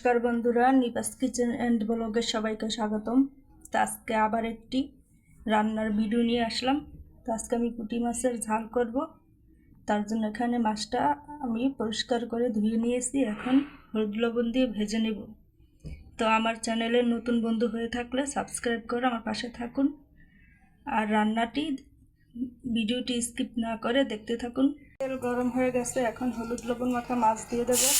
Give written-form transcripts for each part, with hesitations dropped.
নমস্কার বন্ধুরা, নিপাস kitchen and ব্লগে সবাইকে স্বাগতম। তো আজকে আবার একটি রান্নার ভিডিও নিয়ে আসলাম। তো আজকে আমি পুঁটি মাছের ঝাল করব। তার জন্য এখানে মাছটা আমি পরিষ্কার করে ধুয়ে নিয়েছি, এখন হলুদ লবণ দিয়ে ভেজে নেব। তো আমার চ্যানেলের নতুন বন্ধু হয়ে থাকলে সাবস্ক্রাইব করে আমার পাশে থাকুন, আর ভিডিওটি স্কিপ না করে দেখতে থাকুন। তেল গরম হয়ে গেছে, এখন হলুদ লবণ মাখা মাছ দিয়ে দেবো।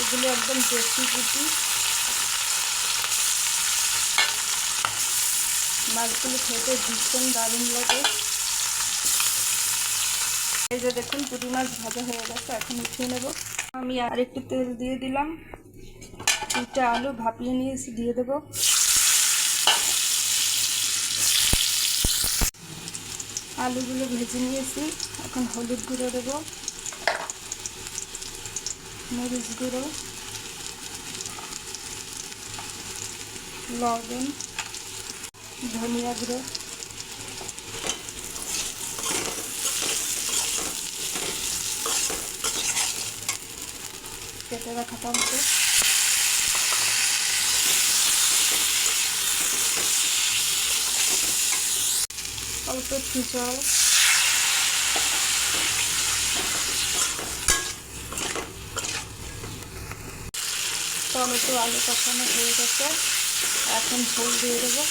এগুলো একদম দেশি পুঁটি, মাছগুলো খেতে ভীষণ দারুণ লাগে। এই যে দেখুন, পুঁটি মাছ ভাজা হয়ে গেছে, এখন উঠিয়ে নেব। আমি আরেকটু তেল দিয়ে দিলাম, 2টা আলু ভাপিয়ে নিয়েছি দিয়ে দেব। আলুগুলো ভেজে নিয়েছি, এখন হলুদ গুঁড়ো দেব, মরিচ গুঁড়ো, লবণ, ধনিয়া গুঁড়ো, কেটে রাখা টমেটো, অল্প একটু জল, টমেটো আলু কষানো হয়ে গেছে, এখন ঝোল দিয়ে দেবো।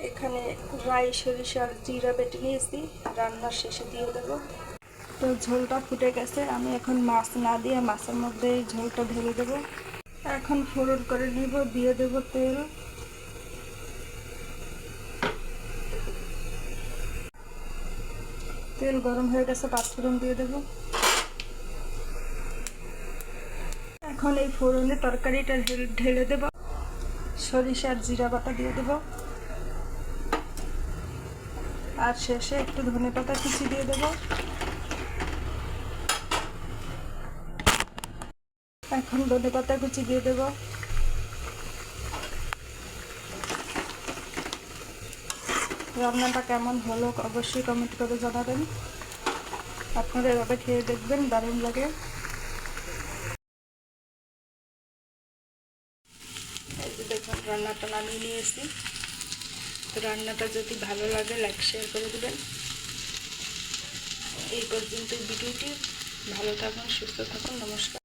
এখানে রাই সরিষার জিরা বেটে নিয়েছি, রান্নার শেষে দিয়ে দেবো। তো ঝোলটা ফুটে গেছে, আমি এখন মাছ না দিয়ে মাছের মধ্যে এই ঝোলটা ঢেলে দেবো। এখন ফোড়ন করে নিব, দিয়ে দেবো তেল, তেল গরম হয়ে গেছে, পাঁচফোড়ন দিয়ে দেবো। এখন এই ফোড়নে তরকারিটা ঢেলে দেব, সরিষার জিরা বাটা দিয়ে দেব, আর শেষে একটু ধনেপাতা কুচি দিয়ে দেব। এখন ধনেপাতা কুচি দিয়ে দেব। রান্নাটা কেমন হলো অবশ্যই কমেন্ট করে জানাবেন। আপনারা এভাবে খেয়ে দেখবেন, দারুণ লাগে। এই যে দেখুন, রান্নাটা নামিয়ে নিয়েছি। তো রান্নাটা যদি ভালো লাগে লাইক শেয়ার করে দেবেন। এই পর্যন্ত ভিডিওটি। ভালো থাকুন, সুস্থ থাকুন, নমস্কার।